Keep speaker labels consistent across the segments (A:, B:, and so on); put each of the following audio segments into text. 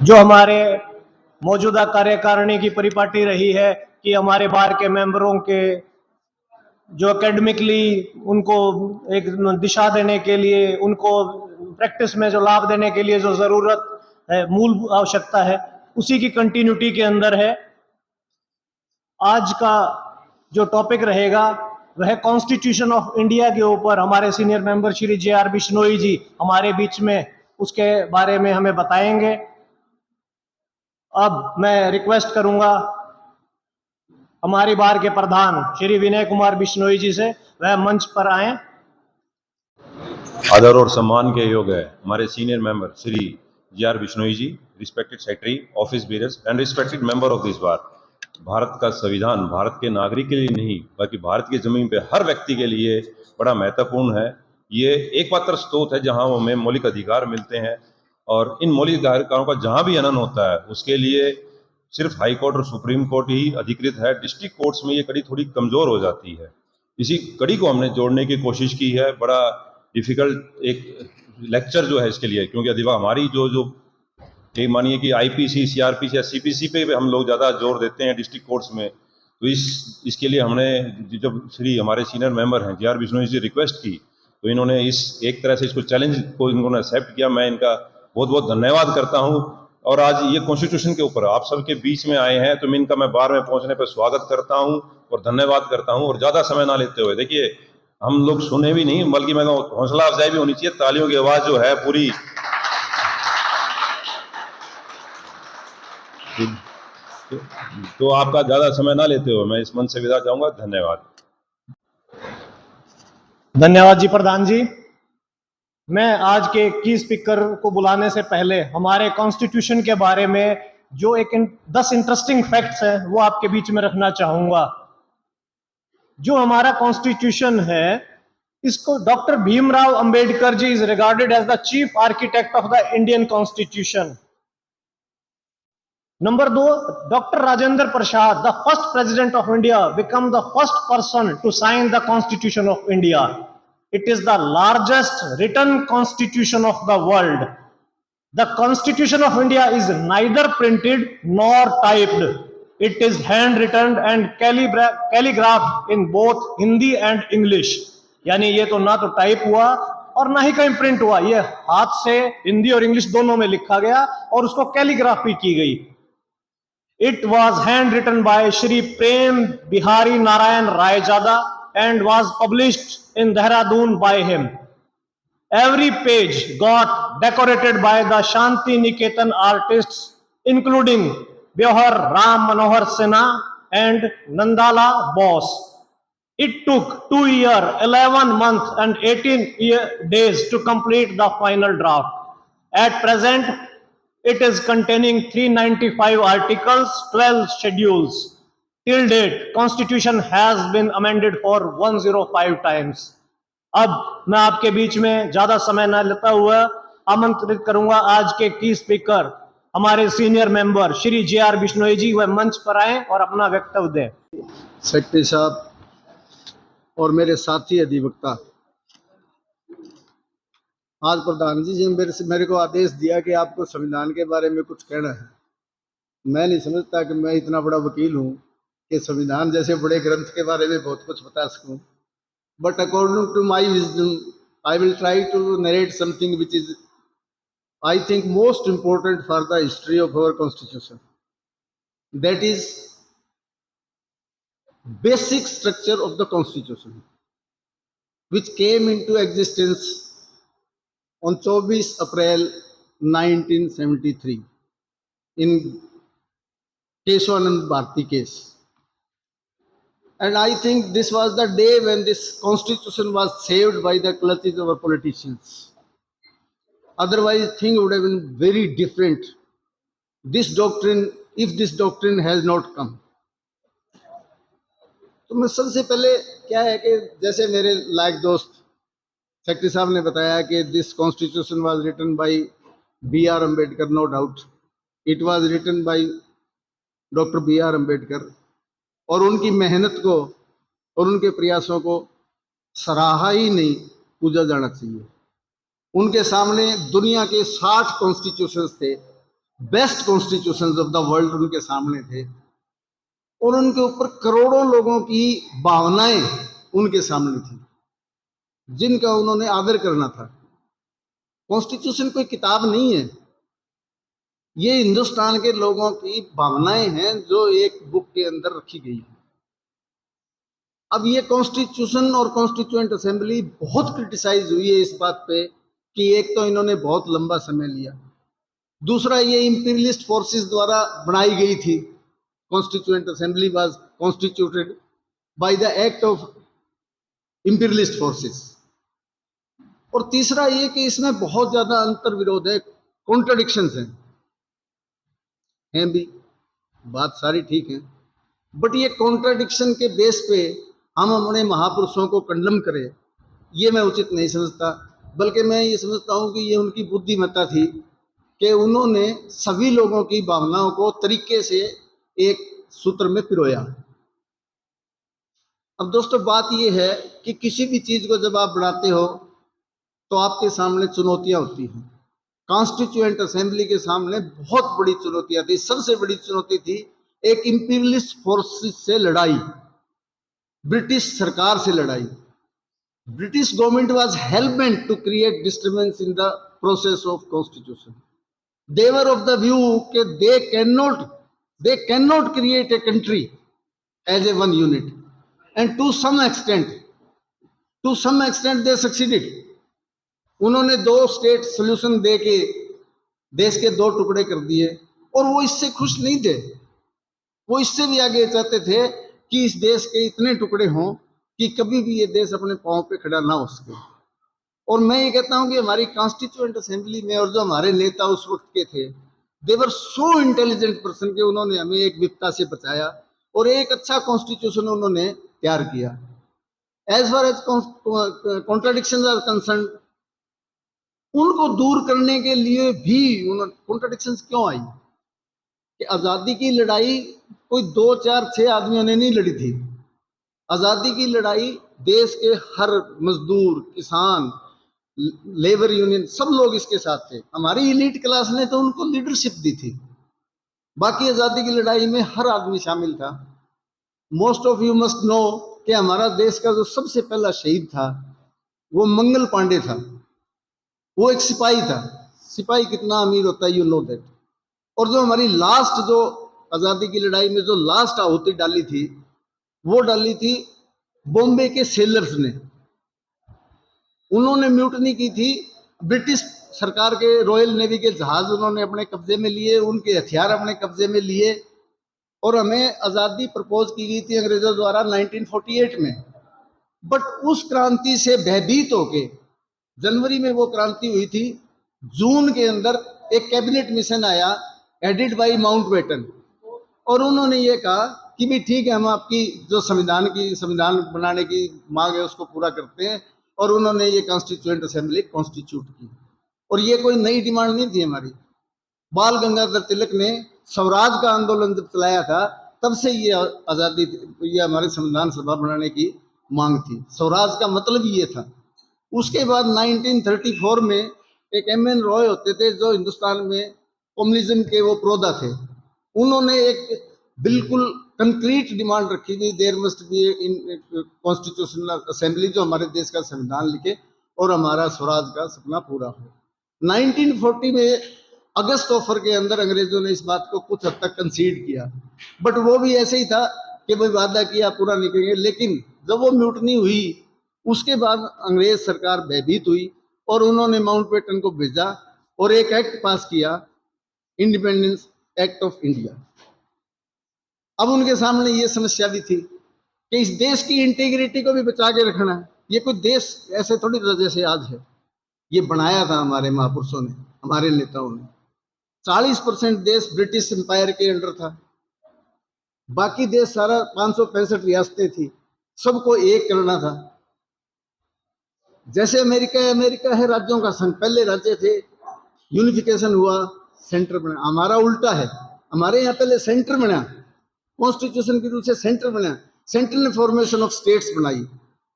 A: जो हमारे मौजूदा कार्यकारिणी की परिपाटी रही है कि हमारे बार के मेंबरों के जो एकेडमिकली उनको एक दिशा देने के लिए, उनको प्रैक्टिस में जो लाभ देने के लिए जो जरूरत है, मूल आवश्यकता है, उसी की कंटिन्यूटी के अंदर है। आज का जो टॉपिक रहेगा वह कॉन्स्टिट्यूशन ऑफ इंडिया के ऊपर हमारे senior member Shri J R. Bishnoi ji हमारे बीच में उसके बारे में हमें बताएंगे। अब मैं रिक्वेस्ट करूंगा हमारी बार के प्रधान श्री विनय कुमार बिश्नोई जी से, वह मंच पर आए।
B: आदर और सम्मान के योग्य है हमारे senior member Shri J R. Bishnoi ji, respected secretary, office bearers and respected member of this bar. Bharat का संविधान भारत के नागरिक के लिए नहीं बल्कि भारत की जमीन पे हर व्यक्ति के लिए बड़ा महत्वपूर्ण है। ये एकमात्र स्रोत है जहां हमें मौलिक अधिकार मिलते हैं और इन मौलिक अधिकारों का जहां भी हनन होता है उसके लिए सिर्फ हाई कोर्ट और सुप्रीम कोर्ट ही अधिकृत है। डिस्ट्रिक्ट कोर्ट्स में ये कड़ी थोड़ी कमजोर हो जाती है। इसी कड़ी को हमने जोड़ने की कोशिश की है। बड़ा डिफिकल्ट एक लेक्चर जो है इसके लिए, क्योंकि अधिवा हमारी जो ये मानिए कि आईपीसी, सीआरपीसी या सीपीसी पे हम लोग ज़्यादा जोर देते हैं डिस्ट्रिक्ट कोर्ट्स में। तो इसके लिए हमने जब श्री हमारे सीनियर मेंबर हैं जे.आर. बिश्नोई जी रिक्वेस्ट की तो इन्होंने इस एक तरह से इसको चैलेंज को इन्होंने एक्सेप्ट किया। मैं इनका बहुत बहुत धन्यवाद करता हूँ। और आज ये कॉन्स्टिट्यूशन के ऊपर आप सबके बीच में आए हैं तो मैं इनका बार में पहुंचने पर स्वागत करता हूँ और धन्यवाद करता हूँ। और ज़्यादा समय ना लेते हुए, देखिए हम लोग सुने भी नहीं बल्कि मैं हौसला अफजाई भी होनी चाहिए। तालियों की आवाज़ जो है पूरी तो आपका ज्यादा समय ना लेते हुए मैं इस मंच से विदा चाहूंगा। धन्यवाद।
A: धन्यवाद जी प्रधान जी। मैं आज के की स्पीकर को बुलाने से पहले हमारे कॉन्स्टिट्यूशन के बारे में जो 10 इंटरेस्टिंग फैक्ट्स हैं वो आपके बीच में रखना चाहूंगा। जो हमारा कॉन्स्टिट्यूशन है इसको doctor Bhimrao Ambedkar ji is regarded as the chief architect of the Indian constitution. Number 2, doctor Rajendra Prasad, the first president of India, become the first person to sign the constitution of India. It is the largest written constitution of the world. The Constitution of India is neither printed nor typed. It is handwritten and calligraphed in both Hindi and English. यानी ये तो ना तो type हुआ और ना ही कहीं print हुआ, ये हाथ से हिंदी और इंग्लिश दोनों में लिखा गया और उसको कैलीग्राफी की गई। It was handwritten by Shri Prem Bihari Narayan Raijada and was published in Dehradun by him. Every page got decorated by the Shanti Niketan artists, including Biohar Ram Manohar Sinha and Nandala Bose. It took 2 years, 11 months and 18 days to complete the final draft. At present, it is containing 395 articles, 12 schedules. Till date, Constitution has been amended for 105 times. अब मैं आपके बीच में ज्यादा समय न लेता हुआ आमंत्रित करूंगा आज के की स्पीकर हमारे senior member Shri J R. Bishnoi ji, वह मंच पर आए और अपना वक्तव्य दें।
C: सेक्रेटरी साहब और मेरे साथी अधिवक्ता, आज प्रधान जी ने मेरे को आदेश दिया कि आपको संविधान के बारे में कुछ कहना है। मैं नहीं समझता कि मैं इतना बड़ा वकील हूँ कि संविधान जैसे बड़े ग्रंथ के बारे में बहुत कुछ बता सकूँ। But according to my wisdom I will try to narrate something which is I think most important for the history of our constitution, that is basic structure of the constitution which came into existence on 24 April 1973 in Keshavanand Bharti case. And I think this was the day when this constitution was saved by the clutches of our politicians. Otherwise thing would have been very different. This doctrine, if this doctrine has not come. तो मैं सबसे पहले क्या है कि जैसे मेरे लायक दोस्त सेक्रेटरी साहब ने बताया कि this constitution was written by BR. Ambedkar, no doubt it was written by doctor BR. Ambedkar, और उनकी मेहनत को और उनके प्रयासों को सराहा ही नहीं, पूजा जाना चाहिए। उनके सामने दुनिया के 60 कॉन्स्टिट्यूशंस थे best constitutions of the world उनके सामने थे, और उनके ऊपर करोड़ों लोगों की भावनाएं उनके सामने थी, जिनका उन्होंने आदर करना था। कॉन्स्टिट्यूशन कोई किताब नहीं है, ये हिंदुस्तान के लोगों की भावनाएं हैं जो एक बुक के अंदर रखी गई है। अब ये कॉन्स्टिट्यूशन और कॉन्स्टिट्यूएंट असेंबली बहुत क्रिटिसाइज हुई है इस बात पे कि एक तो इन्होंने बहुत लंबा समय लिया, दूसरा ये इंपीरियलिस्ट फोर्सेस द्वारा बनाई गई थी। Constituent assembly was constituted by the act of imperialist forces. और तीसरा ये कि इसमें बहुत ज्यादा अंतर विरोध है, कॉन्ट्रडिक्शंस हैं भी, बात सारी ठीक है, बट ये कॉन्ट्रडिक्शन के बेस पे हम अपने महापुरुषों को कंडम करें, ये मैं उचित नहीं समझता। बल्कि मैं ये समझता हूँ कि ये उनकी बुद्धिमत्ता थी कि उन्होंने सभी लोगों की भावनाओं को तरीके से एक सूत्र में पिरोया। अब दोस्तों बात ये है कि किसी भी चीज को जब आप बनाते हो तो आपके सामने चुनौतियां होती हैं। कॉन्स्टिट्यूएंट असेंबली के सामने बहुत बड़ी चुनौतियां थी। सबसे बड़ी चुनौती थी एक इंपीरियलिस्ट फोर्सेस से लड़ाई, ब्रिटिश सरकार से लड़ाई। British government was helpment to create disturbance in the process of constitution. They were of the view कि they can not create a country as a one unit, and to some extent they succeeded. उन्होंने 2 state solution दे के देश के 2 टुकड़े कर दिए, और वो इससे खुश नहीं थे। वो इससे भी आगे चाहते थे कि इस देश के इतने टुकड़े हों कि कभी भी ये देश अपने पांव पे खड़ा ना हो सके। और मैं ये कहता हूं कि हमारी कॉन्स्टिट्यूएंट असेंबली में और जो हमारे नेता उस वक्त के थे, दे वर सो इंटेलिजेंट पर्सन के उन्होंने हमें एक विपदा से बचाया और एक अच्छा कॉन्स्टिट्यूशन उन्होंने तैयार किया। As far as contradictions are concern, उनको दूर करने के लिए भी कॉन्ट्राडिक्शंस क्यों आई कि आजादी की लड़ाई कोई 2, 4, 6 आदमियों ने नहीं लड़ी थी। आजादी की लड़ाई देश के हर मजदूर, किसान, लेबर यूनियन, सब लोग इसके साथ थे। हमारी इलीट क्लास ने तो उनको लीडरशिप दी थी, बाकी आजादी की लड़ाई में हर आदमी शामिल था। Most of you must know कि हमारा देश का जो सबसे पहला शहीद था वो मंगल पांडे था। वो एक सिपाही था। सिपाही कितना अमीर होता है, यू नो दैट। और जो हमारी लास्ट, जो आजादी की लड़ाई में जो लास्ट आहुति डाली थी, वो डाली थी बॉम्बे के सेलर्स ने। उन्होंने म्यूटनी की थी। ब्रिटिश सरकार के रॉयल नेवी के जहाज उन्होंने अपने कब्जे में लिए, उनके हथियार अपने कब्जे में लिए, और हमें आजादी प्रपोज की गई थी अंग्रेजों द्वारा 1948 में। बट उस क्रांति से भयभीत होके, जनवरी में वो क्रांति हुई थी, जून के अंदर एक कैबिनेट मिशन आया हेडेड बाय माउंटबेटन, और उन्होंने ये कहा कि भी ठीक है, हम आपकी जो संविधान बनाने की मांग है उसको पूरा करते हैं। और उन्होंने ये कॉन्स्टिट्यूएंट असेंबली कॉन्स्टिट्यूट की। और ये कोई नई डिमांड नहीं थी हमारी। बाल गंगाधर तिलक ने स्वराज का आंदोलन जब चलाया था, तब से ये आजादी, ये हमारे संविधान सभा बनाने की मांग थी। स्वराज का मतलब ये था। उसके बाद 1934 में एक M.N. रॉय होते थे जो हिंदुस्तान में कम्युनिज्म के वो प्रोदा थे। उन्होंने एक बिल्कुल कंक्रीट डिमांड रखी थी, there must be in constitutional assembly जो हमारे देश का संविधान लिखे और हमारा स्वराज का सपना पूरा हो। 1940 में अगस्त ऑफर के अंदर अंग्रेजों ने इस बात को कुछ हद तक कंसीड किया, बट वो भी ऐसे ही था कि भाई वादा किया पूरा नहीं करेंगे। लेकिन जब वो म्यूटनी हुई, उसके बाद अंग्रेज सरकार भयभीत हुई और उन्होंने माउंटबेटन को भेजा और एक एक्ट पास किया, इंडिपेंडेंस एक्ट ऑफ इंडिया। अब उनके सामने ये समस्या भी थी कि इस देश की इंटीग्रिटी को भी बचा के रखना है। ये कोई देश ऐसे थोड़ी जैसे आज है, ये बनाया था हमारे महापुरुषों ने, हमारे नेताओं ने। 40% देश ब्रिटिश एम्पायर के अंडर था, बाकी देश सारा 565 रियासतें थी, सबको एक करना था। जैसे अमेरिका है राज्यों का संघ, पहले राज्य थे, यूनिफिकेशन हुआ, सेंटर बना। हमारा उल्टा है, हमारे यहाँ पहले सेंटर बना, कॉन्स्टिट्यूशन के रूप से सेंटर बना, सेंटर ने फॉर्मेशन ऑफ स्टेट्स बनाई।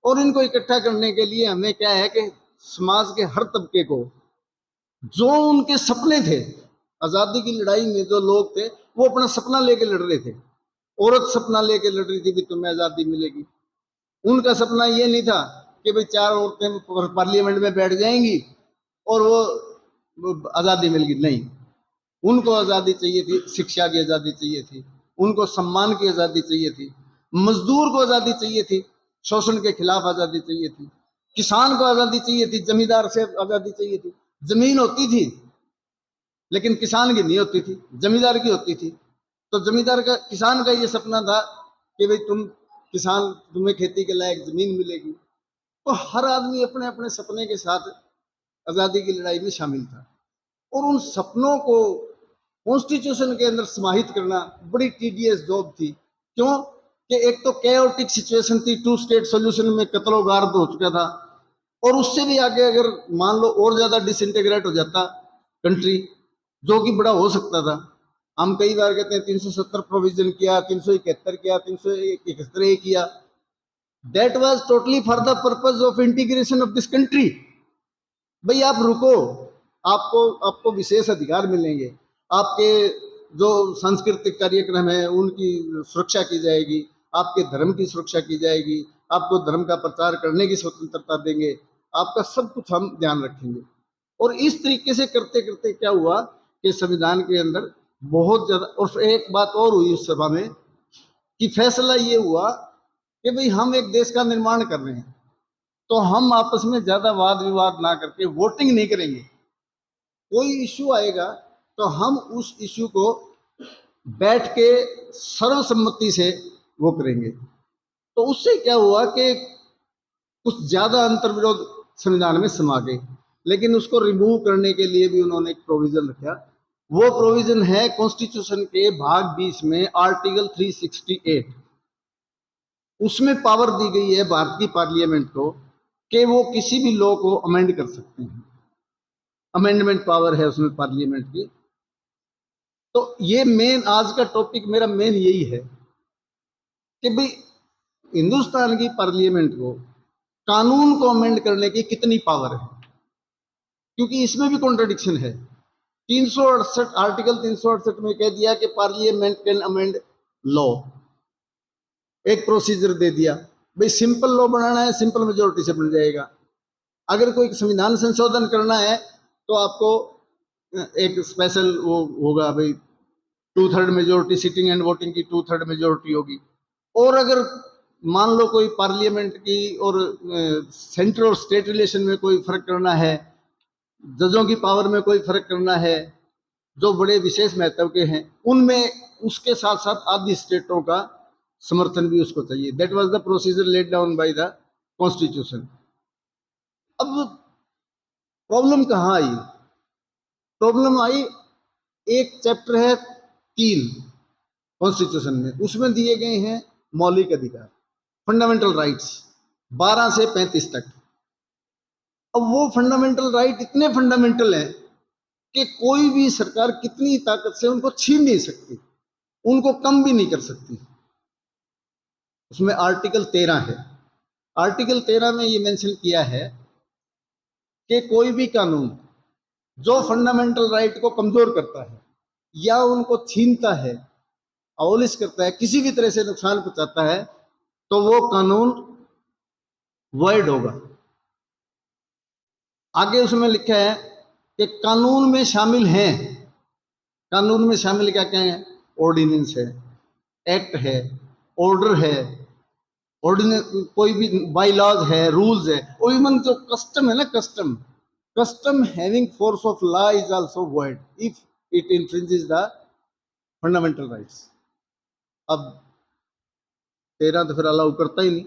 C: और इनको इकट्ठा करने के लिए हमें क्या है कि समाज के हर तबके को, जो उनके सपने थे आजादी की लड़ाई में जो लोग थे वो अपना सपना लेके लड़ रहे थे। औरत सपना लेके लड़ रही थी कि तुम्हें आजादी मिलेगी। उनका सपना ये नहीं था कि भाई 4 औरतें पार्लियामेंट में बैठ जाएंगी और वो आजादी मिल गई, नहीं। उनको आजादी चाहिए थी, शिक्षा की आजादी चाहिए थी, उनको सम्मान की आजादी चाहिए थी, मजदूर को आजादी चाहिए थी, शोषण के खिलाफ आजादी चाहिए थी, किसान को आजादी चाहिए थी, जमींदार से आजादी चाहिए थी। जमीन होती थी लेकिन किसान की नहीं होती थी, जमींदार की होती थी। तो जमींदार का, किसान का ये सपना था कि भाई तुम किसान, तुम्हें खेती के लायक जमीन मिलेगी। तो हर आदमी अपने अपने सपने के साथ आजादी की लड़ाई में शामिल था और उन सपनों को कॉन्स्टिट्यूशन के अंदर समाहित करना बड़ी टीडियस जॉब थी। क्यों कि एक तो कैओटिक सिचुएशन थी, 2 स्टेट सॉल्यूशन में कत्लो गार्द हो चुका था, और उससे भी आगे अगर मान लो और ज्यादा डिसइंटीग्रेट हो जाता कंट्री, जो कि बड़ा हो सकता था। हम कई बार कहते हैं 370 प्रोविजन किया, 371 किया, 371 किया। That was totally for the purpose of integration of this country. भाई आप रुको, आपको विशेष अधिकार मिलेंगे, आपके जो सांस्कृतिक कार्यक्रम है उनकी सुरक्षा की जाएगी, आपके धर्म की सुरक्षा की जाएगी, आपको धर्म का प्रचार करने की स्वतंत्रता देंगे, आपका सब कुछ हम ध्यान रखेंगे। और इस तरीके से करते करते क्या हुआ कि संविधान के अंदर बहुत ज्यादा, और एक बात और हुई उस सभा में कि फैसला ये हुआ कि भाई हम एक देश का निर्माण कर रहे हैं, तो हम आपस में ज्यादा वाद विवाद ना करके वोटिंग नहीं करेंगे। कोई इश्यू आएगा तो हम उस इश्यू को बैठ के सर्वसम्मति से वो करेंगे। तो उससे क्या हुआ कि कुछ ज्यादा अंतर्विरोध संविधान में समा गए, लेकिन उसको रिमूव करने के लिए भी उन्होंने एक प्रोविजन रखा। वो प्रोविजन है कॉन्स्टिट्यूशन के भाग 20 में आर्टिकल 368। उसमें पावर दी गई है भारत की पार्लियामेंट को कि वो किसी भी लॉ को अमेंड कर सकते हैं। अमेंडमेंट पावर है उसमें पार्लियामेंट की। तो ये मेन आज का टॉपिक मेरा मेन यही है कि भाई हिंदुस्तान की पार्लियामेंट को कानून को अमेंड करने की कितनी पावर है, क्योंकि इसमें भी कॉन्ट्रडिक्शन है। 368 आर्टिकल 368 में कह दिया कि पार्लियामेंट कैन अमेंड लॉ, एक प्रोसीजर दे दिया। भाई सिंपल लॉ बनाना है, सिंपल मेजोरिटी से बन जाएगा। अगर कोई संविधान संशोधन करना है तो आपको एक स्पेशल वो होगा, भाई 2/3 मेजोरिटी, सिटिंग एंड वोटिंग की 2/3 मेजोरिटी होगी। और अगर मान लो कोई पार्लियामेंट की और सेंट्रल और स्टेट रिलेशन में कोई फर्क करना है, जजों की पावर में कोई फर्क करना है जो बड़े विशेष महत्व के हैं, उनमें उसके साथ साथ आदि स्टेटों का समर्थन भी उसको चाहिए। That was the procedure laid down by the constitution. अब प्रॉब्लम कहाँ आई? प्रॉब्लम आई, एक चैप्टर है 3 कॉन्स्टिट्यूशन में, उसमें दिए गए हैं मौलिक अधिकार, फंडामेंटल राइट्स 12 से 35 तक। अब वो फंडामेंटल राइट इतने फंडामेंटल हैं कि कोई भी सरकार कितनी ताकत से उनको छीन नहीं सकती, उनको कम भी नहीं कर सकती। उसमें आर्टिकल 13 है। आर्टिकल 13 में ये मेंशन किया है कि कोई भी कानून जो फंडामेंटल राइट को कमजोर करता है या उनको छीनता है, अबॉलिश करता है, किसी भी तरह से नुकसान पहुंचाता है, तो वो कानून वॉइड होगा। आगे उसमें लिखा है कि कानून में शामिल हैं, कानून में शामिल क्या क्या है? ऑर्डिनेंस है, एक्ट है, ऑर्डर है, ऑर्डिनेंस, कोई भी बाई लॉज है, रूल्स है, और इवन जो कस्टम है ना, custom having force of law is also void if it infringes the fundamental rights. अब 13 तो फिर अलाउ करता ही नहीं,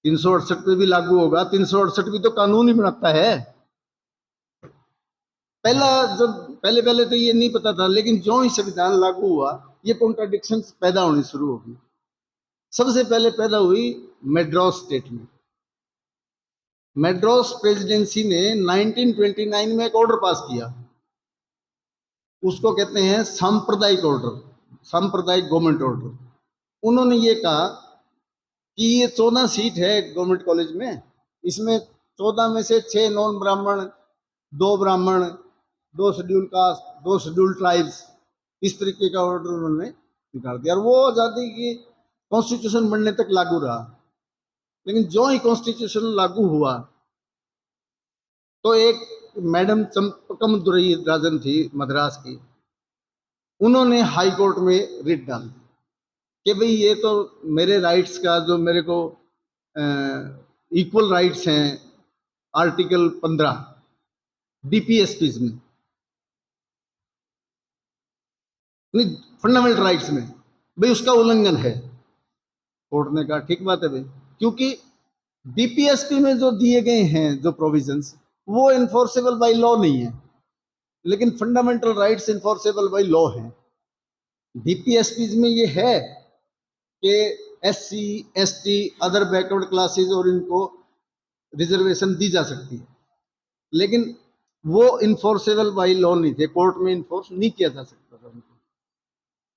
C: 368 पे भी लागू होगा। 368 भी तो कानून ही बनाता है। पहले पहले तो ये नहीं पता था, लेकिन जो ही संविधान लागू हुआ ये कॉन्ट्राडिक्शन पैदा होनी शुरू होगी। सबसे पहले पैदा हुई मैड्रास स्टेट में। मैड्रास प्रेसिडेंसी ने 1929 में एक ऑर्डर पास किया, उसको कहते हैं सांप्रदायिक ऑर्डर, सांप्रदायिक गवर्नमेंट ऑर्डर। उन्होंने ये कहा कि ये 14 सीट है गवर्नमेंट कॉलेज में, इसमें 14 में से 6 नॉन ब्राह्मण, 2 ब्राह्मण, 2 शेड्यूल कास्ट, 2 शेड्यूल ट्राइब्स, इस तरीके का ऑर्डर उन्होंने निकाल दिया। और वो आज़ादी की कॉन्स्टिट्यूशन बनने तक लागू रहा। लेकिन जो ही कॉन्स्टिट्यूशन लागू हुआ तो एक मैडम चंपकम दुरई राजन थी मद्रास की, उन्होंने हाई कोर्ट में रिट डाल दी कि भाई ये तो मेरे राइट्स का जो मेरे को इक्वल राइट्स हैं आर्टिकल 15 डीपीएसपीज में, नहीं फंडामेंटल राइट्स में, भाई उसका उल्लंघन है। कोर्ट ने कहा ठीक बात है भाई, क्योंकि डीपीएसपी में जो दिए गए हैं जो प्रोविजंस वो इन्फोर्सेबल बाय लॉ नहीं है, लेकिन fundamental rights enforceable by law है। डीपीएसपीज में ये है कि SC, ST, other backward classes और इनको रिजर्वेशन दी जा सकती है, लेकिन वो इन्फोर्सेबल बाय लॉ नहीं थे, कोर्ट में इन्फोर्स नहीं किया जा सकता था उनको।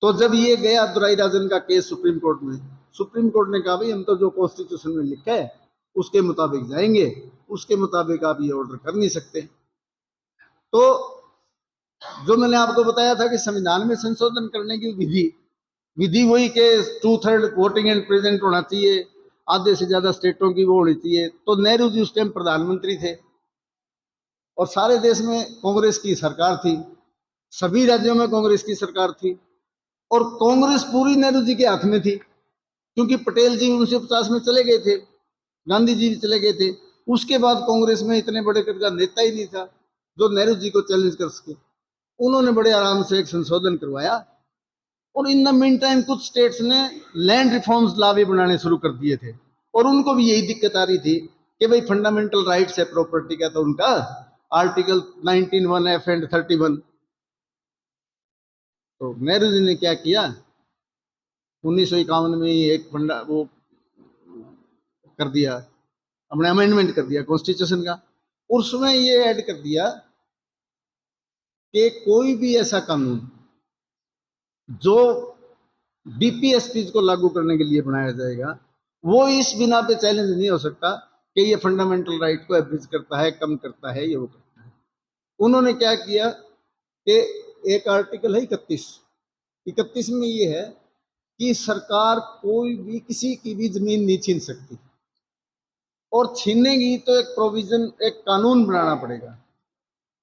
C: तो जब ये गया दुराई राजन का केस सुप्रीम कोर्ट में, सुप्रीम कोर्ट ने कहा भाई हम तो जो कॉन्स्टिट्यूशन में लिखा है उसके मुताबिक जाएंगे, उसके मुताबिक आप ये ऑर्डर कर नहीं सकते। तो जो मैंने आपको बताया था कि संविधान में संशोधन करने की विधि वही कि 2/3 वोटिंग एंड प्रेजेंट होना चाहिए, आधे से ज्यादा स्टेटों की वो होनी चाहिए। तो नेहरू जी उस टाइम प्रधानमंत्री थे और सारे देश में कांग्रेस की सरकार थी, सभी राज्यों में कांग्रेस की सरकार थी और कांग्रेस पूरी नेहरू जी के हाथ में थी, क्योंकि पटेल जी 1950 में चले गए थे, गांधी जी भी चले गए थे। उसके बाद कांग्रेस में इतने बड़े का नेता ही नहीं था जो नेहरू जी को चैलेंज कर सके। उन्होंने बड़े आराम से एक संशोधन करवाया और इन द मीन टाइम कुछ स्टेट्स ने लैंड रिफॉर्म्स लॉ भी बनाने शुरू कर दिए थे और उनको भी यही दिक्कत आ रही थी कि भाई फंडामेंटल राइट्स है प्रॉपर्टी का, तो उनका आर्टिकल 19(1)(f) एंड 31। तो नेहरू जी ने क्या किया, 1951 में ही एक फंडा वो कर दिया, हमने अमेंडमेंट कर दिया कॉन्स्टिट्यूशन का, उसमें ये ऐड कर दिया कि कोई भी ऐसा कानून जो डीपीएसपी को लागू करने के लिए बनाया जाएगा वो इस बिना पे चैलेंज नहीं हो सकता कि ये फंडामेंटल राइट को एब्यूज करता है, कम करता है, ये वो करता है। उन्होंने क्या किया कि एक आर्टिकल है 31 में ये है कि सरकार कोई भी किसी की भी जमीन नहीं छीन सकती, और छीनेगी तो एक प्रोविजन, एक कानून बनाना पड़ेगा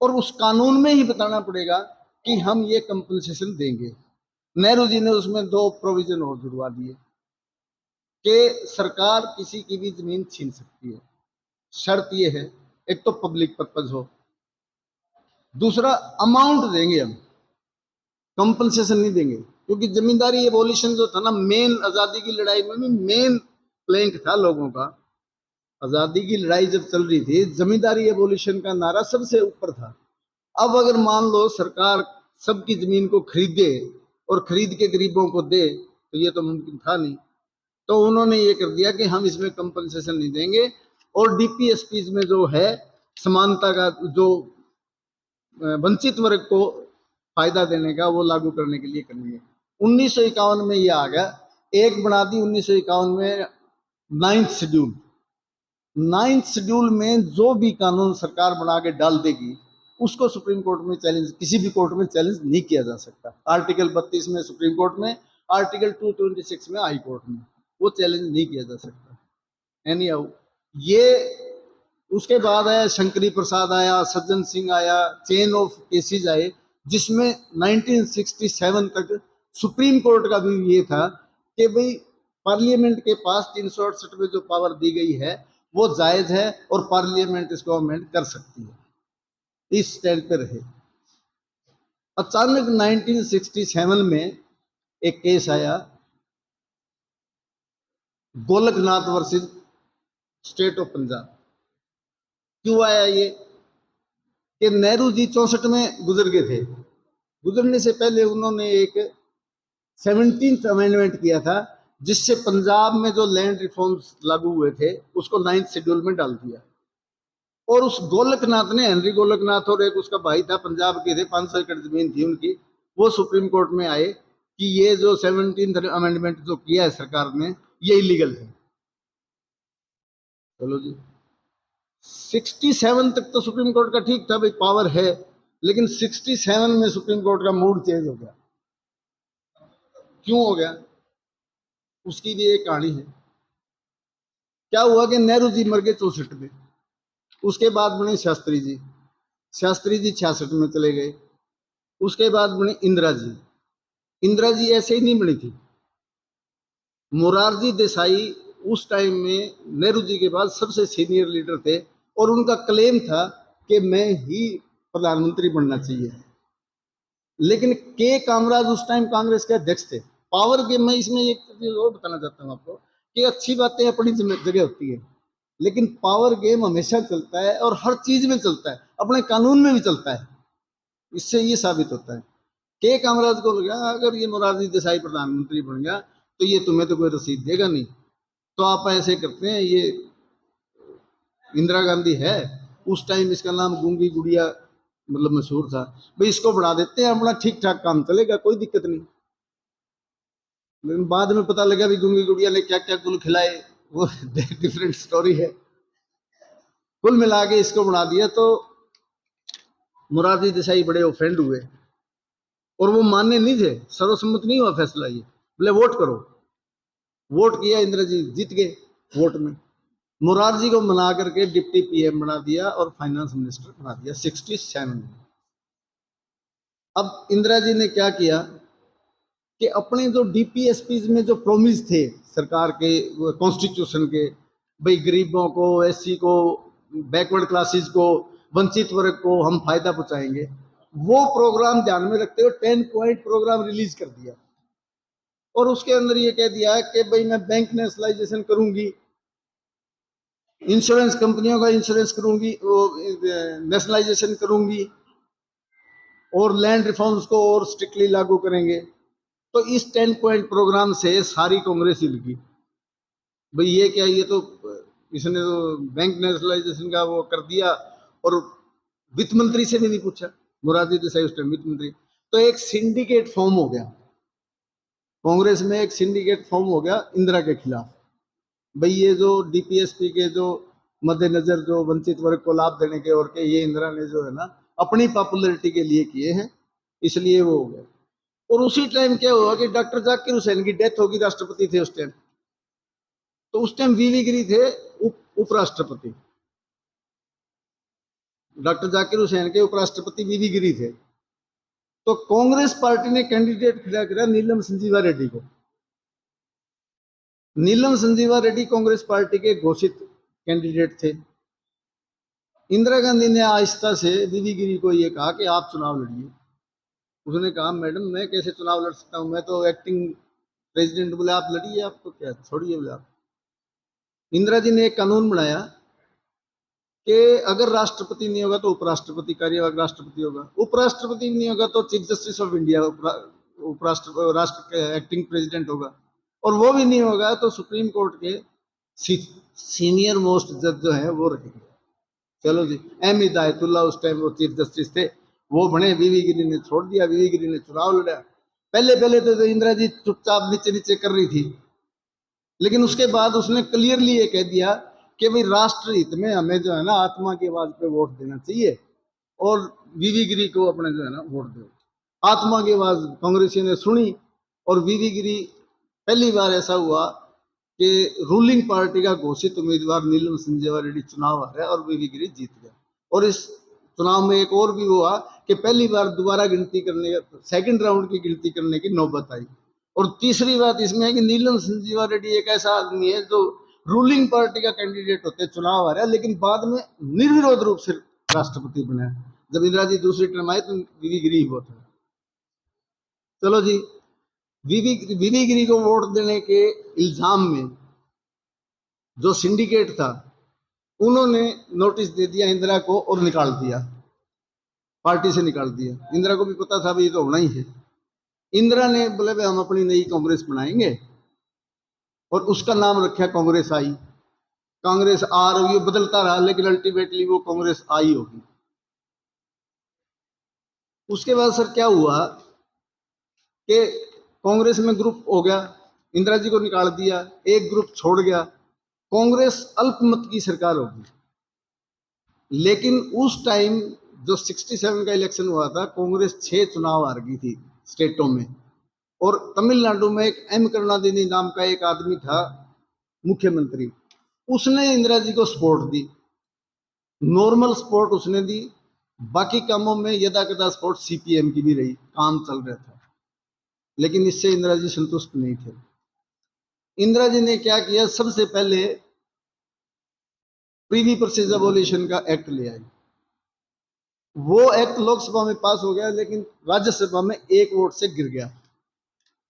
C: और उस कानून में ही बताना पड़ेगा कि हम ये कंपनसेशन देंगे। नेहरू जी ने उसमें 2 प्रोविजन और जुड़वा दिए कि सरकार किसी की भी जमीन छीन सकती है, शर्त ये है एक तो पब्लिक पर्पज हो, दूसरा अमाउंट देंगे हम, कंपनसेशन नहीं देंगे। क्योंकि जमींदारी एबोलिशन जो था ना, मेन आजादी की लड़ाई में भी मेन प्लैंक था लोगों का। आजादी की लड़ाई जब चल रही थी जमींदारी एबोलिशन का नारा सबसे ऊपर था। अब अगर मान लो सरकार सबकी जमीन को खरीदे और खरीद के गरीबों को दे तो ये तो मुमकिन था नहीं, तो उन्होंने ये कर दिया कि हम इसमें कंपनसेशन नहीं देंगे और डीपीएसपी में जो है समानता का, जो वंचित वर्ग को फायदा देने का, वो लागू करने के लिए करेंगे। 1951 में ये आ गया, एक बना दी 1951 में 9th शेड्यूल में जो भी कानून सरकार बना के डाल देगी उसको सुप्रीम कोर्ट में चैलेंज, किसी भी कोर्ट में चैलेंज नहीं किया जा सकता। आर्टिकल 32 में सुप्रीम कोर्ट में, आर्टिकल 226 में हाई कोर्ट में, वो चैलेंज नहीं किया जा सकता। एनी हाउ, ये उसके बाद आया शंकरी प्रसाद आया, सज्जन सिंह आया, चेन ऑफ केसेस आए, जिसमें 1967 तक सुप्रीम कोर्ट का भी ये था कि भाई पार्लियामेंट के पास 368 में जो पावर दी गई है वो जायज है और पार्लियामेंट इसको अमेंड कर सकती है, इस स्टैंड पे रहे। अचानक 1967 में एक केस आया, Golaknath versus state of Punjab. क्यों आया ये कि नेहरू जी 64 में गुजर गए थे, गुजरने से पहले उन्होंने एक 17th अमेंडमेंट किया था जिससे पंजाब में जो लैंड रिफॉर्म्स लागू हुए थे उसको 9th शेड्यूल में डाल दिया। और उस गोलकनाथ ने, हेनरी गोलकनाथ और एक उसका भाई था, पंजाब के थे, 500 एकड़ जमीन थी उनकी, वो सुप्रीम कोर्ट में आए कि ये जो 17th अमेंडमेंट जो किया है सरकार ने ये इलीगल है। चलो जी, 67 तक तो सुप्रीम कोर्ट का ठीक था, भाई पावर है, लेकिन 67 में सुप्रीम कोर्ट का मूड चेंज हो गया। क्यों हो गया, उसकी भी एक कहानी है। क्या हुआ कि नेहरू जी मर गए 64 में, उसके बाद बने शास्त्री जी, शास्त्री जी 66 में चले गए, उसके बाद बनी इंदिरा जी। इंदिरा जी ऐसे ही नहीं बनी थी, मोरारजी देसाई उस टाइम में नेहरू जी के बाद सबसे सीनियर लीडर थे और उनका क्लेम था कि मैं ही प्रधानमंत्री बनना चाहिए। लेकिन के कामराज उस टाइम कांग्रेस के अध्यक्ष थे। पावर गेम में इसमें एक चीज और बताना चाहता हूं आपको कि अच्छी बातें अपनी जगह होती है, लेकिन पावर गेम हमेशा चलता है और हर चीज में चलता है, अपने कानून में भी चलता है। इससे ये साबित होता है के कामराज को लगा अगर ये मोरारजी देसाई प्रधानमंत्री बन गया तो ये तुम्हें तो कोई रसीद देगा नहीं, तो आप ऐसे करते हैं, ये इंदिरा गांधी है उस टाइम इसका नाम गूंगी गुड़िया मतलब मशहूर था, भाई इसको बढ़ा देते हैं, अपना ठीक ठाक काम चलेगा, कोई दिक्कत नहीं। लेकिन बाद में पता लगा भी गूंगी गुड़िया ने क्या क्या गुल खिलाए, वो डिफरेंट स्टोरी है। कुल मिला के इसको बना दिया तो मोरारजी देसाई बड़े ऑफेंड हुए और वो मानने नहीं थे, सर्वसम्मत नहीं हुआ फैसला, ये बोले वोट करो। वोट किया, इंदिरा जी जीत गए वोट में, मोरारजी को मना करके डिप्टी पीएम बना दिया और फाइनेंस मिनिस्टर बना दिया 67 में। अब इंदिरा जी ने क्या किया कि अपने जो डीपीएसपी में जो प्रोमिस थे सरकार के कॉन्स्टिट्यूशन के, भाई गरीबों को, एससी को, बैकवर्ड क्लासेस को, वंचित वर्ग को हम फायदा पहुंचाएंगे, वो प्रोग्राम ध्यान में रखते हुए 10 पॉइंट प्रोग्राम रिलीज कर दिया और उसके अंदर ये कह दिया कि भाई मैं बैंक नेशनलाइजेशन करूंगी, इंश्योरेंस कंपनियों का इंश्योरेंस करूंगी, नेशनलाइजेशन करूंगी और लैंड रिफॉर्म्स को और स्ट्रिक्टली लागू करेंगे। तो इस 10 पॉइंट प्रोग्राम से सारी कांग्रेस हिल गई, भाई ये क्या, ये तो इसने तो बैंक नेशनलाइजेशन का वो कर दिया और वित्त मंत्री से भी नहीं पूछा, मोरारजी देसाई उस टाइम वित्त मंत्री। तो एक सिंडिकेट फॉर्म हो गया कांग्रेस में, एक सिंडिकेट फॉर्म हो गया इंदिरा के खिलाफ, भाई ये जो डीपीएसपी के जो मद्देनजर जो वंचित वर्ग को लाभ देने के और के ये इंदिरा ने जो है ना अपनी पॉपुलैरिटी के लिए किए हैं, इसलिए वो हो गया। और उसी टाइम क्या हुआ कि डॉक्टर जाकिर हुसैन की डेथ होगी, राष्ट्रपति थे उस टाइम, तो उस टाइम वीवी गिरी थे उपराष्ट्रपति, डॉक्टर जाकिर हुसैन के उपराष्ट्रपति वीवी गिरी थे। तो कांग्रेस पार्टी ने कैंडिडेट खड़ा किया नीलम संजीवा रेड्डी को। नीलम संजीवा रेड्डी कांग्रेस पार्टी के घोषित कैंडिडेट थे। इंदिरा गांधी ने आहिस्ता से वीवी गिरी को ये कहा कि आप चुनाव लड़िए। उसने कहा मैडम मैं कैसे चुनाव लड़ सकता हूं, मैं तो एक्टिंग प्रेसिडेंट। बोले आप लड़िए, आपको क्या, छोड़िए। बोले आप। इंदिरा जी ने एक कानून बनाया कि अगर राष्ट्रपति नहीं होगा तो उपराष्ट्रपति, कार्यवाहक राष्ट्रपति होगा, उपराष्ट्रपति नहीं होगा तो चीफ जस्टिस ऑफ इंडिया, राष्ट्र एक्टिंग प्रेसिडेंट होगा, और वो भी नहीं होगा तो सुप्रीम कोर्ट के सीनियर मोस्ट जज जो है वो रहेंगे। चलो जी, एम हिदायतुल्लाह उस टाइम वो चीफ जस्टिस थे, वो बने, वीवी गिरी ने छोड़ दिया, वीवी गिरी ने चुनाव लड़ा। पहले पहले तो इंदिरा जी चुपचाप नीचे नीचे कर रही थी, लेकिन उसके बाद उसने क्लियरली ये कह दिया कि भाई राष्ट्र हित में हमें जो है ना आत्मा की आवाज पे वोट देना चाहिए और वीवी गिरी को अपने जो है ना वोट दो। आत्मा की आवाज कांग्रेसियों ने सुनी और वीवी गिरी, पहली बार ऐसा हुआ कि रूलिंग पार्टी का घोषित उम्मीदवार नीलम संजीवा रेड्डी चुनाव आ रहा है और वीवी गिरी जीत गया। और इस चुनाव में एक और भी हुआ कि पहली बार दोबारा गिनती करने, सेकंड राउंड की गिनती करने की नौबत आई। और तीसरी बात इसमें है कि नीलम संजीवा रेड्डी एक ऐसा आदमी है जो रूलिंग पार्टी का कैंडिडेट होते चुनाव आ रहा है, लेकिन बाद में निर्विरोध रूप से राष्ट्रपति बना। जब इंदिरा जी दूसरी टर्म आई तो वीवी गिरी वोट है। चलो जी, वीवी गिरी को वोट देने के इल्जाम में जो सिंडिकेट था उन्होंने नोटिस दे दिया इंदिरा को और निकाल दिया, पार्टी से निकाल दिया। इंदिरा को भी पता था भाई ये तो होना ही है। इंदिरा ने बोले भाई हम अपनी नई कांग्रेस बनाएंगे और उसका नाम रखा कांग्रेस आई। कांग्रेस आ रही, बदलता रहा, लेकिन अल्टीमेटली वो कांग्रेस आई होगी। उसके बाद सर क्या हुआ कि कांग्रेस में ग्रुप हो गया, इंदिरा जी को निकाल दिया, एक ग्रुप छोड़ गया, कांग्रेस अल्पमत की सरकार होगी। लेकिन उस टाइम जो 67 का इलेक्शन हुआ था, कांग्रेस 6 चुनाव हार गई थी स्टेटों में, और तमिलनाडु में एक एम करुणानिधि नाम का एक आदमी था मुख्यमंत्री, उसने इंदिरा जी को सपोर्ट दी, नॉर्मल सपोर्ट उसने दी, बाकी कामों में यदा कदा सपोर्ट सीपीएम की भी रही, काम चल रहा था, लेकिन इससे इंदिरा जी संतुष्ट नहीं थे। इंदिरा जी ने क्या किया, सबसे पहले प्रीवी पर्सेज एबोलिशन का एक्ट ले आई। वो एक्ट लोकसभा में पास हो गया, लेकिन राज्यसभा में 1 वोट से गिर गया।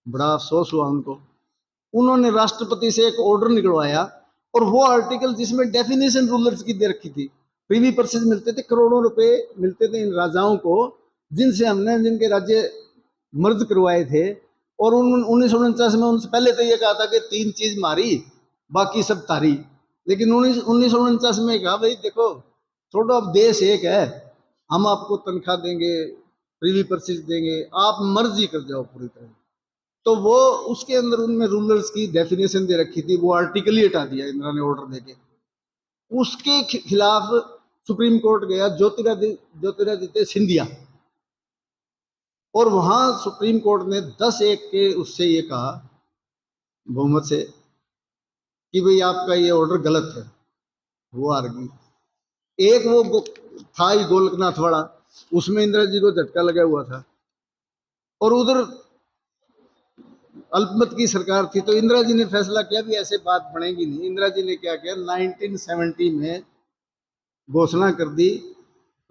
C: बड़ा अफसोस हुआ उनको। उन्होंने राष्ट्रपति से एक ऑर्डर निकलवाया, और वो आर्टिकल जिसमें डेफिनेशन रूलर्स की दे रखी थी, प्रीवी पर्सेज मिलते थे, करोड़ों रुपए मिलते थे इन राजाओं को, जिनके राज्य मर्ज करवाए थे, और 1949 में उनसे पहले तो ये कहा था कि 3 चीज मारी, बाकी सब तारी, लेकिन 1949 में कहा भाई देखो छोड़ो, अब देश एक है, हम आपको तनख्वाह देंगे, प्रीवी पर्सेज देंगे, आप मर्जी कर जाओ पूरी तरह। तो वो उसके अंदर उनमें रूलर्स की डेफिनेशन दे रखी थी, वो आर्टिकल ही हटा दिया इंदिरा ने ऑर्डर देके। उसके खिलाफ सुप्रीम कोर्ट गया ज्योतिरादित्य सिंधिया, और वहां सुप्रीम कोर्ट ने 10-1 के उससे ये कहा, बहुमत से, कि भाई आपका ये ऑर्डर गलत है। वो हार गई। एक वो था ही गोलकनाथ वाला, उसमें इंदिरा जी को झटका लगा हुआ था, और उधर अल्पमत की सरकार थी, तो इंदिरा जी ने फैसला किया भी ऐसे बात बनेगी नहीं। इंदिरा जी ने क्या किया, 1970 में घोषणा कर दी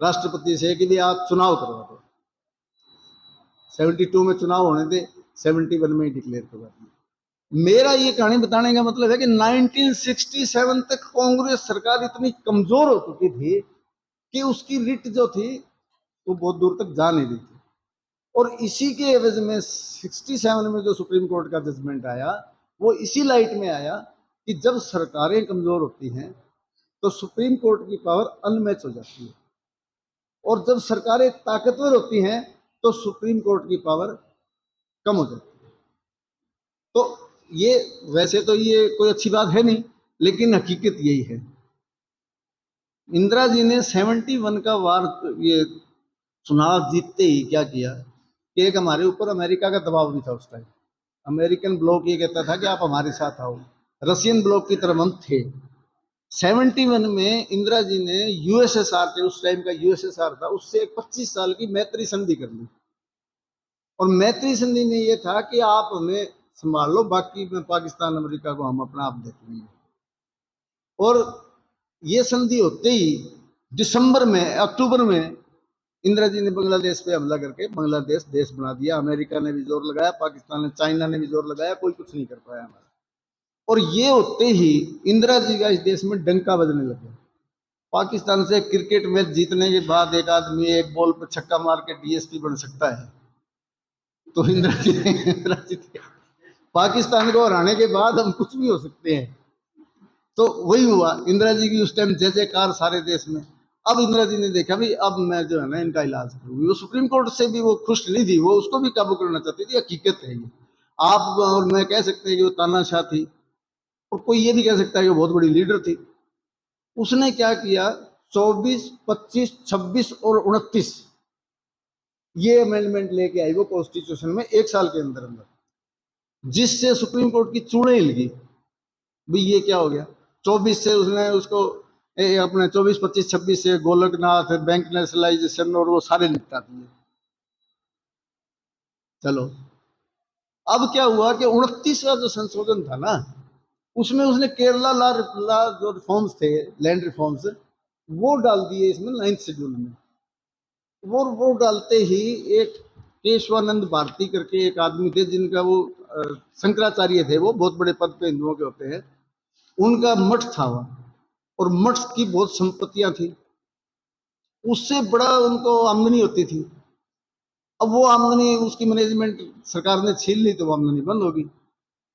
C: राष्ट्रपति से कि भी आप चुनाव करवा दो। 72 में चुनाव होने थे, 71 में ही डिक्लेयर करवा दिया। मेरा ये कहानी बताने का मतलब है कि 1967 तक कांग्रेस सरकार इतनी कमजोर हो चुकी थी कि उसकी रिट जो थी वो बहुत दूर तक जा नहीं रही थी, और इसी के एवज में 67 में जो सुप्रीम कोर्ट का जजमेंट आया, वो इसी लाइट में आया कि जब सरकारें कमजोर होती हैं तो सुप्रीम कोर्ट की पावर अनमैच हो जाती है, और जब सरकारें ताकतवर होती हैं तो सुप्रीम कोर्ट की पावर कम हो जाती है। तो ये वैसे तो ये कोई अच्छी बात है नहीं, लेकिन हकीकत यही है। इंदिरा जी ने 71 का वार, ये चुनाव जीतते ही क्या किया कि एक हमारे ऊपर अमेरिका का दबाव भी था उस टाइम। अमेरिकन ब्लॉक ये कहता था कि आप हमारे साथ आओ, रशियन ब्लॉक की तरफ हम थे। 71 में इंदिरा जी ने यूएसएसआर थे, उस टाइम का यूएसएसआर था, उससे 25 साल की मैत्री संधि कर ली, और मैत्री संधि में ये था कि आप हमें संभाल लो, बाकी में पाकिस्तान अमेरिका को हम अपना आप देख लेंगे। और ये संधि होते ही अक्टूबर में इंदिरा जी ने बांग्लादेश पे हमला करके बांग्लादेश देश बना दिया। अमेरिका ने भी जोर लगाया, पाकिस्तान ने, चाइना ने भी जोर लगाया, कोई कुछ नहीं कर पाया हमारा। और ये होते ही इंदिरा जी का इस देश में डंका बजने लगा। पाकिस्तान से क्रिकेट मैच जीतने के बाद एक आदमी एक बॉल पर छक्का मार के डीएसपी बन सकता है, तो इंदिरा जी पाकिस्तान को हराने के बाद हम कुछ भी हो सकते हैं। तो वही हुआ, इंदिरा जी की उस टाइम जय जयकार सारे देश में। अब इंदिरा जी ने देखा भी अब मैं जो है ना इनका इलाज करूंगी। वो सुप्रीम कोर्ट से भी वो खुश नहीं थी, वो उसको भी काबू करना चाहती थी। हकीकत है ये, आप और मैं कह सकते हैं कि वो तानाशाह थी, और कोई ये भी कह सकता है कि वो बहुत बड़ी लीडर थी। उसने क्या किया, 24, 25, 26 और 29 ये अमेंडमेंट लेके आई वो कॉन्स्टिट्यूशन में 1 साल के अंदर अंदर, जिससे सुप्रीम कोर्ट की चूड़ें हिल गई। भाई ये क्या हो गया। 24 से उसने उसको अपने 24, 25, 26 से गोलकनाथ, बैंक नेशनलाइजेशन और वो सारे निपटा दिए। चलो, अब क्या हुआ कि 29वां जो संशोधन था ना, उसमें उसने केरला ला जो रिफॉर्म्स थे, लैंड रिफॉर्म्स, वो डाल दिए इसमें 9th शेड्यूल में। वो डालते ही एक केशवानंद भारती करके एक आदमी थे, जिनका वो शंकराचार्य थे, वो बहुत बड़े पद पे हिंदुओं के होते हैं, उनका मठ था वहाँ, और मठ की बहुत संपत्तियां थी, उससे बड़ा उनको आमदनी होती थी। अब वो आमदनी उसकी मैनेजमेंट सरकार ने छीन ली, तो वो आमदनी बंद होगी।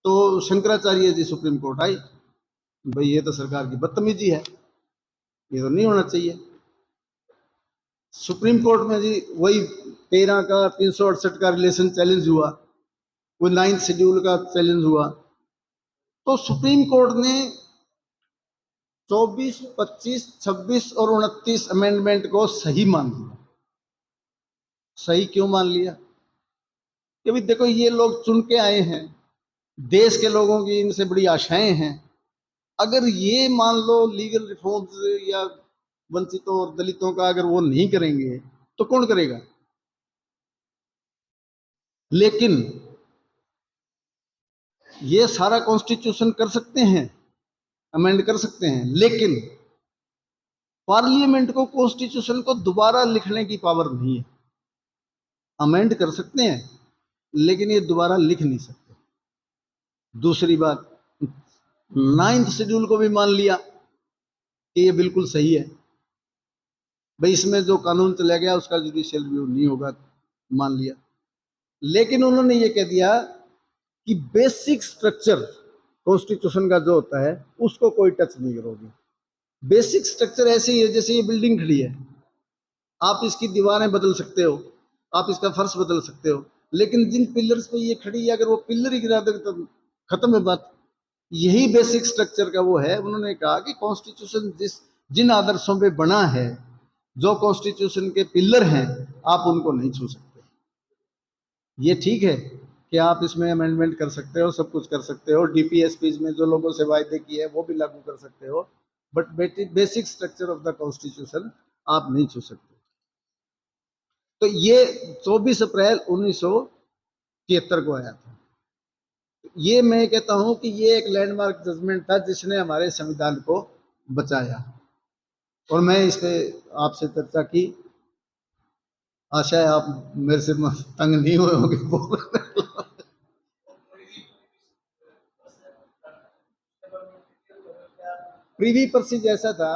C: तो शंकराचार्य जी सुप्रीम कोर्ट आई, भाई ये तो सरकार की बदतमीजी है, ये तो नहीं होना चाहिए। सुप्रीम कोर्ट में जी वही 13 का 368 का रिलेशन चैलेंज हुआ, वो 9th शेड्यूल का चैलेंज हुआ। तो सुप्रीम कोर्ट ने 24, 25, 26 और 29 अमेंडमेंट को सही मान दिया। सही क्यों मान लिया? कि भाई देखो, ये लोग चुन के आए हैं, देश के लोगों की इनसे बड़ी आशाएं हैं। अगर ये मान लो लीगल रिफॉर्म्स या वंचितों और दलितों का अगर वो नहीं करेंगे तो कौन करेगा? लेकिन ये सारा कॉन्स्टिट्यूशन कर सकते हैं, अमेंड कर सकते हैं, लेकिन पार्लियामेंट को कॉन्स्टिट्यूशन को दोबारा लिखने की पावर नहीं है। अमेंड कर सकते हैं लेकिन ये दोबारा लिख नहीं सकते। दूसरी बात, 9th शेड्यूल को भी मान लिया कि ये बिल्कुल सही है, भाई इसमें जो कानून चला गया उसका जुडिशियल रिव्यू नहीं होगा, मान लिया। लेकिन उन्होंने ये कह दिया कि बेसिक स्ट्रक्चर कॉन्स्टिट्यूशन का जो होता है उसको कोई टच नहीं करोगे। बेसिक स्ट्रक्चर ऐसे ही है जैसे ये बिल्डिंग खड़ी है, आप इसकी दीवारें बदल सकते हो, आप इसका फर्श बदल सकते हो, लेकिन जिन पिलर्स पे ये खड़ी है अगर वो पिलर ही गिरा दे तो खत्म है बात। यही बेसिक स्ट्रक्चर का वो है। उन्होंने कहा कि कॉन्स्टिट्यूशन जिन आदर्शों पे बना है, जो कॉन्स्टिट्यूशन के पिलर हैं, आप उनको नहीं छू सकते। ये ठीक है कि आप इसमें अमेंडमेंट कर सकते हो, सब कुछ कर सकते हो, डीपीएसपीज में जो लोगों से वायदे किए हैं वो भी लागू कर सकते हो, but basic structure of the constitution आप नहीं छू सकते। तो ये 24 अप्रैल 1973 को आया था। ये मैं कहता हूं कि ये एक लैंडमार्क जजमेंट था जिसने हमारे संविधान को बचाया। और मैं इस पे आपसे चर्चा की, आशा है आप मेरे से तंग नहीं हुए होंगे बोलने। प्रीवी पर्सी ऐसा था,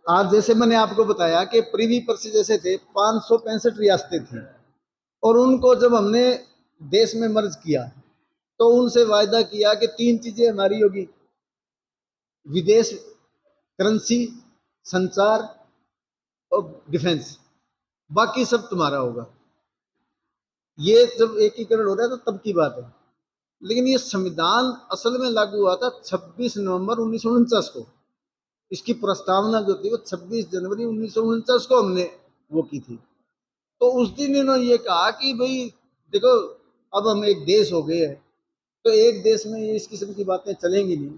C: आज जैसे मैंने आपको बताया कि प्रीवी पर्सी जैसे थे 565 रियासतें थी, और उनको जब हमने देश में मर्ज किया तो उनसे वायदा किया कि 3 चीजें हमारी होगी, विदेश, करेंसी, संचार और डिफेंस, बाकी सब तुम्हारा होगा। ये जब एकीकरण हो रहा था तब की बात है। लेकिन ये संविधान असल में लागू हुआ था 26 नवंबर 1949 को। इसकी प्रस्तावना जो थी वो 26 जनवरी 1949 को हमने वो की थी। तो उस दिन इन्होंने ये कहा कि भाई देखो, अब हम एक देश हो गए हैं, तो एक देश में ये इस किस्म की बातें चलेंगी नहीं,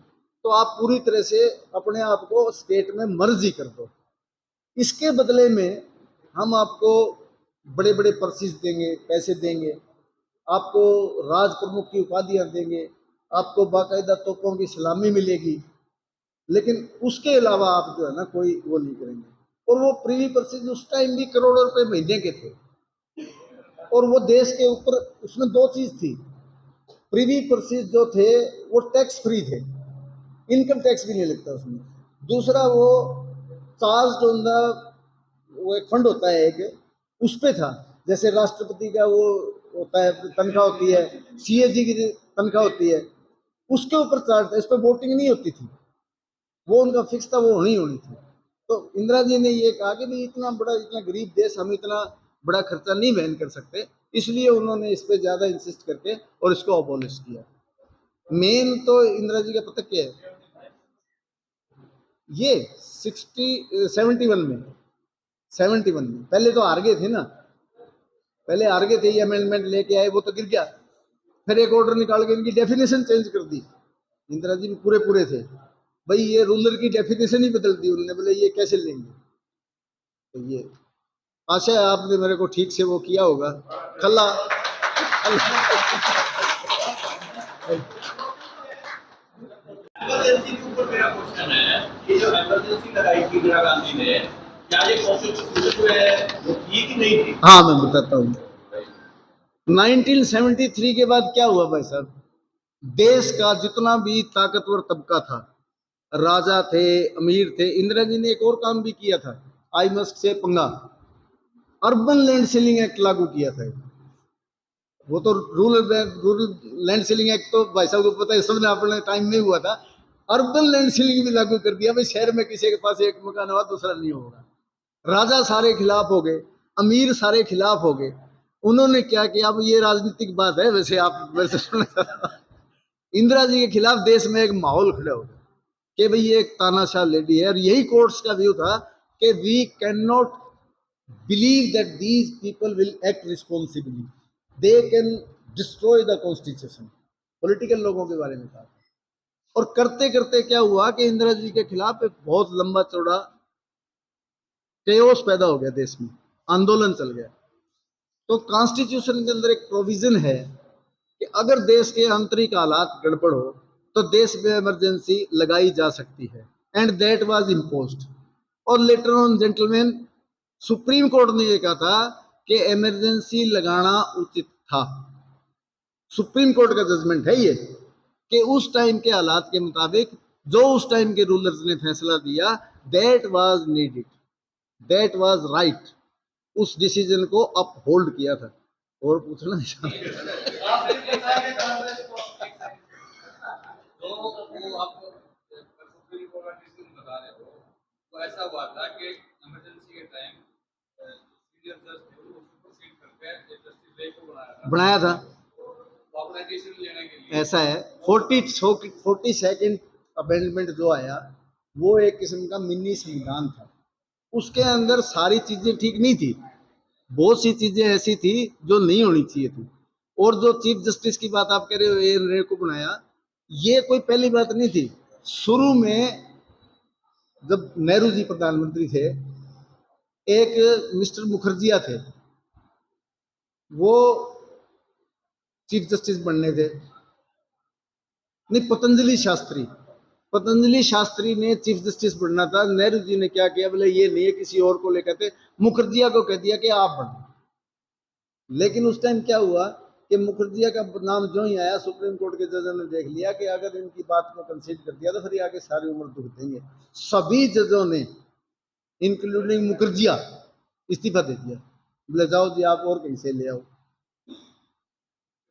C: तो आप पूरी तरह से अपने आप को स्टेट में मर्ज ही कर दो। इसके बदले में हम आपको बड़े बड़े पर्सिस देंगे, पैसे देंगे, आपको राज प्रमुख की उपाधियां देंगे, आपको बाकायदा तोपों की सलामी मिलेगी, लेकिन उसके अलावा आप जो है ना कोई वो नहीं करेंगे। और वो प्रीवी पर्सिस उस टाइम भी करोड़ों रुपए महीने के थे, और वो देश के ऊपर उसमें 2 चीज थी। प्रीवी पर्सिस जो थे वो टैक्स फ्री थे, इनकम टैक्स भी नहीं लगता उसमें। दूसरा वो चार्ज ऑन द, वो एक फंड होता है एक, उस पे था, जैसे राष्ट्रपति का वो होता है तनख्वाह होती है, सीएजी की तनख्वाह होती है, उसके ऊपर चार्ज था। इस पर वोटिंग नहीं होती थी, वो उनका फिक्स था, वो होनी होनी थी। तो इंदिरा जी ने ये कहा कि भाई इतना बड़ा, इतना गरीब देश, हम इतना बड़ा खर्चा नहीं वहन कर सकते, इसलिए उन्होंने इस पे ज्यादा इंसिस्ट करके और इसको अबॉलिश किया। मेन तो इंदिरा जी का पता क्या है, ये 71 में, 71 में पहले तो हार गए थे ना, पहले हार गए थे, ये अमेंडमेंट लेके आए, वो तो गिर गया। फिर एक ऑर्डर निकाल के इनकी डेफिनेशन चेंज कर दी। इंदिरा जी भी पूरे पूरे थे, भाई ये रूलर की डेफिनेशन ही बदल दी उन्होंने, बोले ये कैसे लेंगे। तो ये आशा है आपने मेरे को ठीक से वो किया होगा। खल्ला
D: इमरजेंसी के ऊपर मेरा क्वेश्चन है, ये जो इमरजेंसी लगाई थी इंदिरा गांधी ने, क्या ये कॉन्स्टिट्यूशन में वो थी कि नहीं थी?
C: हाँ मैं बताता हूँ। 1973 के बाद क्या हुआ भाई साहब, देश का जितना भी ताकतवर तबका था, राजा थे, अमीर थे, इंदिरा जी ने एक और काम भी किया था, आई मस्ट से पंगा, अर्बन लैंड सीलिंग एक्ट लागू किया था। वो तो रूरल लैंड सीलिंग एक्ट तो भाई साहब को पता है, सबने अपने टाइम में हुआ था। अर्बन लैंड सीलिंग भी लागू कर दिया, भाई शहर में किसी के पास एक मकान हुआ दूसरा नहीं होगा। राजा सारे खिलाफ हो गए, अमीर सारे खिलाफ हो गए। उन्होंने क्या किया, अब ये राजनीतिक बात है, वैसे आप वैसे सुने इंदिरा जी के खिलाफ देश में एक माहौल खड़ा हो गया कि भाई ये एक तानाशाह लेडी है, और यही कोर्ट्स का व्यू था कि we can not believe that these people will act responsibly. They can destroy the constitution. Political लोगों के बारे में कहा और करते करते क्या हुआ कि इंदिरा जी के खिलाफ एक बहुत लंबा चौड़ा केओस पैदा हो गया देश में, आंदोलन चल गया। तो कॉन्स्टिट्यूशन के अंदर एक प्रोविजन है कि अगर देश के आंतरिक हालात गड़बड़ हो तो देश में इमरजेंसी लगाई जा सकती है, एंड दैट वाज इम्पोज्ड। और later on gentleman, supreme court ने यह कहा था कि इमरजेंसी लगाना उचित था। सुप्रीम कोर्ट का जजमेंट है ये कि उस टाइम के हालात के मुताबिक जो उस टाइम के रूलर्स ने फैसला दिया, that was needed, that was right. उस डिसीजन को अपहोल्ड किया था। और पूछना
D: तो वो आप सुप्रीम कोर्ट का डिसीजन बता रहे हो, तो ऐसा हुआ था कि इमरजेंसी के टाइम सीनियर जज थे वो सुपरसीड करके जस्टिस रे को बनाया था तो अपना डिसीजन लेने के लिए।
C: ऐसा है 42nd अमेंडमेंट जो आया वो एक किस्म का मिनी संविधान था। उसके अंदर सारी चीजें ठीक नहीं थी, बहुत सी चीजें ऐसी थी जो नहीं होनी चाहिए थी। और जो चीफ जस्टिस की बात आप कह रहे हो, एन रे को बनाया, ये कोई पहली बात नहीं थी। शुरू में जब नेहरू जी प्रधानमंत्री थे, एक मिस्टर मुखर्जिया थे, वो चीफ जस्टिस बनने थे। नहीं, पतंजलि शास्त्री ने चीफ जस्टिस बनना था। नेहरू जी ने क्या किया, बोले ये नहीं है, किसी और को लेकर थे, मुखर्जिया को कह दिया कि आप बनो। लेकिन उस टाइम क्या हुआ कि मुखर्जिया का नाम जो ही आया, सुप्रीम कोर्ट के जजों ने देख लिया कि अगर इनकी बात को कंसीडर कर दिया तो फिर आगे सारी उम्र दुख देंगे। सभी जजों ने इंक्लूडिंग मुखर्जिया इस्तीफा दे दिया, बोले जाओ जी आप और कहीं से ले आओ।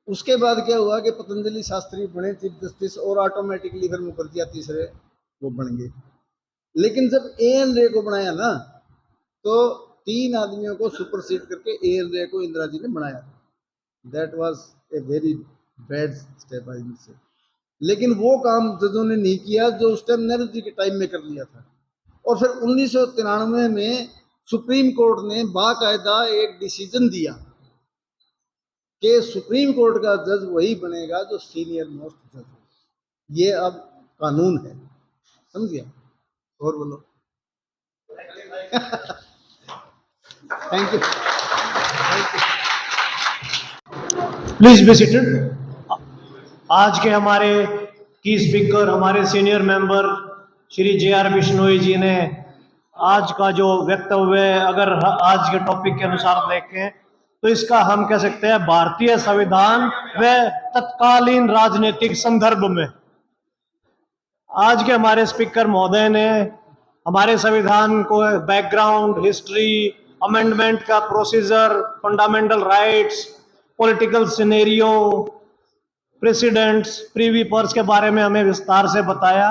C: उसके बाद क्या हुआ कि पतंजलि शास्त्री बने चीफ जस्टिस और ऑटोमेटिकली फिर मुखर्जिया तीसरे वो बन गए। लेकिन जब एन रे को बनाया ना, तो 3 आदमियों को सुपरसीड करके एन रे को इंदिरा जी ने बनाया। That was a very bad step I से। लेकिन वो काम जजों ने नहीं किया जो उस टाइम नेहरू जी के टाइम में कर लिया था। और फिर 1993 में सुप्रीम कोर्ट ने बाकायदा एक डिसीजन दिया कि सुप्रीम कोर्ट का जज वही बनेगा जो सीनियर मोस्ट जज हो। ये अब कानून है, समझिए। और बोलो। Thank you.
A: Please be seated. आज के हमारे की स्पीकर, हमारे senior member Shri J R. Bishnoi ji ने आज का जो वक्तव्य, अगर आज के टॉपिक के अनुसार देखें तो इसका हम कह सकते हैं भारतीय संविधान व तत्कालीन राजनीतिक संदर्भ में। आज के हमारे स्पीकर महोदय ने हमारे संविधान को बैकग्राउंड, हिस्ट्री, अमेंडमेंट का procedure, fundamental rights, political scenario, presidents, privy purse के बारे में हमें विस्तार से बताया।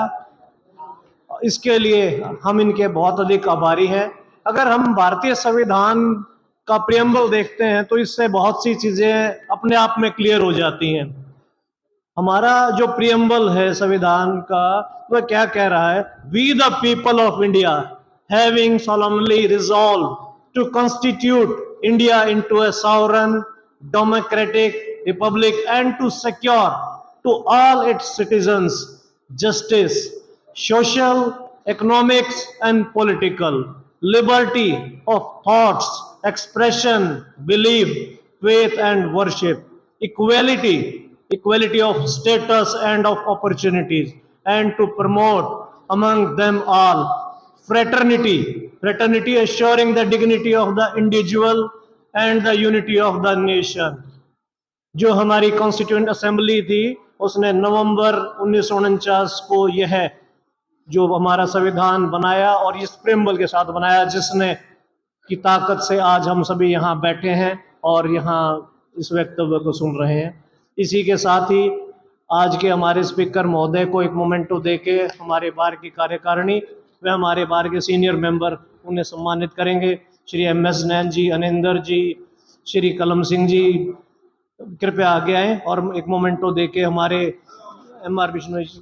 A: इसके लिए हम इनके बहुत अधिक आभारी हैं। अगर हम भारतीय संविधान का प्रियम्बल देखते हैं तो इससे बहुत सी चीजें अपने आप में क्लियर हो जाती हैं। हमारा जो प्रियम्बल है संविधान का, वह क्या कह रहा है? We the people of India having solemnly resolved to constitute India into a sovereign democratic republic and to secure to all its citizens justice, social, economics and political liberty of thoughts, expression, belief, faith and worship, equality of status and of opportunities, and to promote among them all fraternity assuring the dignity of the individual and the unity of the nation। जो हमारी constituent assembly थी उसने नवंबर 1949 को यह जो हमारा संविधान बनाया और इस प्रियम्बल के साथ बनाया, जिसने की ताकत से आज हम सभी यहाँ बैठे हैं और यहाँ इस वक्तव्य को सुन रहे हैं। इसी के साथ ही आज के हमारे स्पीकर महोदय को एक मोमेंटो देके हमारे बार की कार्यकारिणी व हमारे बार के सीनियर मेंबर उन्हें सम्मानित करेंगे। श्री M.S. नैन जी, अनिंदर जी, श्री कलम सिंह जी कृपया आगे आए और एक मोमेंटो देके हमारे M.R. बिश्नोई जी